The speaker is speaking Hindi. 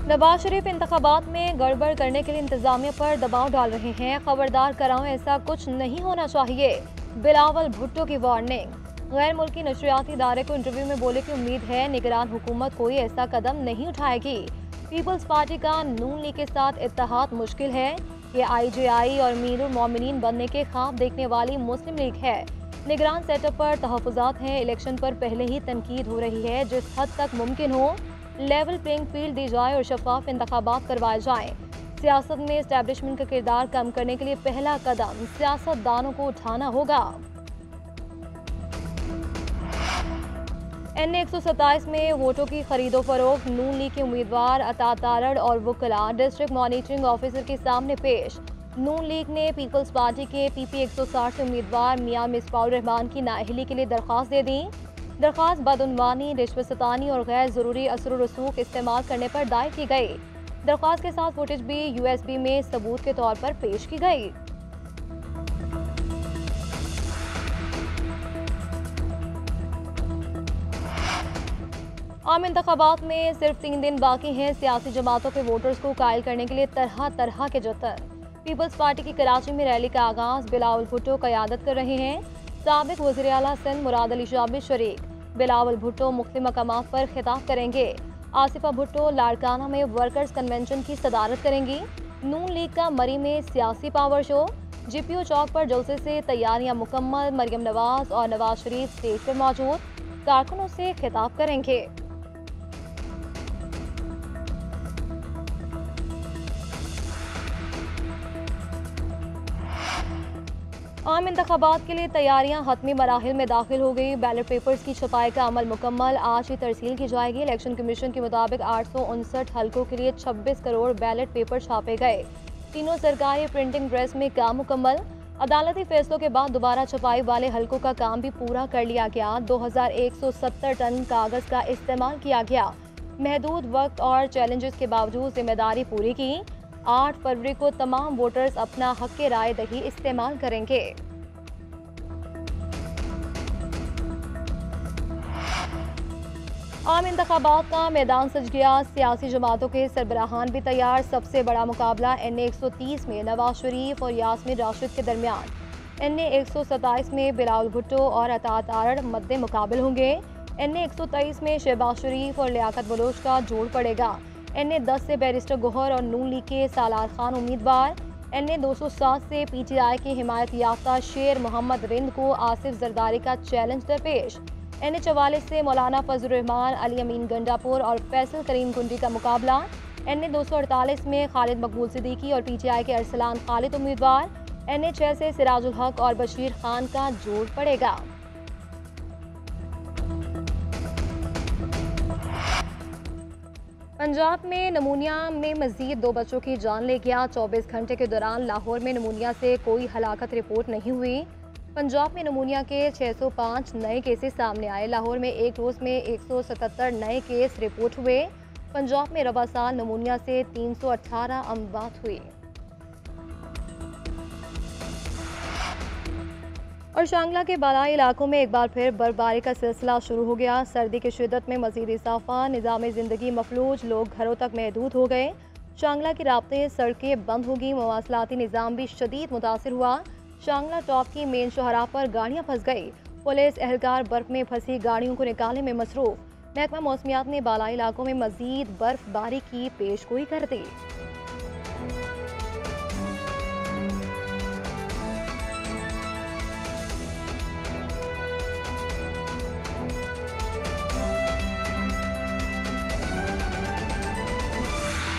नवाज शरीफ इंतखाबात में गड़बड़ करने के लिए इंतजामिया पर दबाव डाल रहे हैं। खबरदार कराओ, ऐसा कुछ नहीं होना चाहिए। बिलावल भुट्टो की वार्निंग। गैर मुल्की नशरियाती इदारे को इंटरव्यू में बोले कि उम्मीद है निगरान हुकूमत कोई ऐसा कदम नहीं उठाएगी। पीपल्स पार्टी का नून लीग के साथ इत्तेहाद मुश्किल है। ये IJI और मीरुल मोमिनीन बनने के ख्वाब देखने वाली मुस्लिम लीग है। निगरान सेटअप पर तहफुजात हैं। इलेक्शन पर पहले ही तनकीद हो रही है। जिस हद तक मुमकिन हो लेवल प्लेइंग फील्ड दी जाए और शफाफ इंतखाबात करवाए जाएं। सियासत में एस्टैब्लिशमेंट का किरदार कम करने के लिए पहला कदम सियासतदानों को उठाना होगा। NA-127 में वोटों की खरीदो फरोख्त। नून लीग के उम्मीदवार अता तारड़ और वुकला डिस्ट्रिक्ट मॉनिटरिंग ऑफिसर के सामने पेश। नून लीग ने पीपल्स पार्टी के PP 160 से उम्मीदवार मियां मिसबाहुर रहमान की नाअहली के लिए दरख्वास्त दे दी। दरख्वास्त बदउनवानी, रिश्वत सतानी और गैर जरूरी असर रसूख इस्तेमाल करने पर दायर की गई। दरख्वास्त के साथ फुटेज भी USB में सबूत के तौर पर पेश की गई। आम इंतखाबात में सिर्फ 3 दिन बाकी हैं। सियासी जमातों के वोटर्स को कायल करने के लिए तरह तरह के जतन। पीपल्स पार्टी की कराची में रैली का आगाज बिलावल भुट्टो क़यादत कर रहे हैं। साबिक वज़ीर आला सिंध मुराद अली शाह भी शरीक। बिलावल भुट्टो मुख्तलिफ मकामात पर खिताब करेंगे। आसिफा भुट्टो लाड़काना में वर्कर्स कन्वेंशन की सदारत करेंगी। नून लीग का मरी में सियासी पावर शो। GPO चौक पर जलसे से तैयारियां मुकम्मल। मरियम नवाज और नवाज शरीफ स्टेज पर मौजूद, कारकुनों से खिताब करेंगे। आम इंतखाबात के लिए तैयारियां हतमी मराहिल में दाखिल हो गई। बैलेट पेपर्स की छपाई का अमल मुकम्मल। आज ही तरसील की जाएगी। इलेक्शन कमीशन के मुताबिक 859 हल्कों के लिए 26 करोड़ बैलेट पेपर छापे गए। तीनों सरकारी प्रिंटिंग प्रेस में काम मुकम्मल। अदालती फैसलों के बाद दोबारा छपाई वाले हल्कों का काम भी पूरा कर लिया गया। 2170 टन कागज का इस्तेमाल किया गया। महदूद वक्त और चैलेंजेस के बावजूद जिम्मेदारी पूरी की। 8 फरवरी को तमाम वोटर्स अपना हक राय दही इस्तेमाल करेंगे। आम इंतखाबात का मैदान सज गया। सियासी जमातों के सरबराहान भी तैयार। सबसे बड़ा मुकाबला NA-130 में नवाज शरीफ और यास्मीन राशिद के दरमियान। NA-127 में बिलावल भुट्टो और अता तारड़ मद्दे मुकाबल होंगे। NA-123 में शहबाज शरीफ और लियाकत बलोच का जोड़ पड़ेगा। NA-10 से बैरिस्टर गोहर और नून लीग के सालार खान उम्मीदवार। NA-207 से PTI के हिमायत याफ्ता शेर मोहम्मद रिंद को आसिफ जरदारी का चैलेंज दरपेश। NA-44 से मौलाना फजल रहमान, अली अमीन गंडापुर और फैसल करीम गुंडी का मुकाबला। NA-248 में खालिद मकबूल सिद्दीकी और PTI के अरसलान खालिद उम्मीदवार। NA-6 से सिराजुल हक और बशीर खान का जोड़ पड़ेगा। पंजाब में नमूनिया में मजीद 2 बच्चों की जान ले गया। 24 घंटे के दौरान लाहौर में नमूनिया से कोई हलाकत रिपोर्ट नहीं हुई। पंजाब में नमूनिया के 605 नए केसेस सामने आए। लाहौर में एक रोज़ में 177 नए केस रिपोर्ट हुए। पंजाब में रवा साल नमूनिया से 318 अमवात हुई। और शांगला के बालाई इलाकों में एक बार फिर बर्फबारी का सिलसिला शुरू हो गया। सर्दी की शिद्दत में मजीद इजाफा। निज़ाम ज़िंदगी मफलूज, लोग घरों तक महदूद हो गए। शांगला की राब्ते सड़कें बंद होगी। मवासलाती निज़ाम भी शदीद मुतासिर हुआ। शांगला टॉप की मेन शोहरा पर गाड़ियाँ फंस गई। पुलिस एहलकार बर्फ में फंसी गाड़ियों को निकालने में मसरूफ। महकमा मौसमियात ने बालाई इलाकों में मजीद बर्फबारी की पेशगोई कर दी।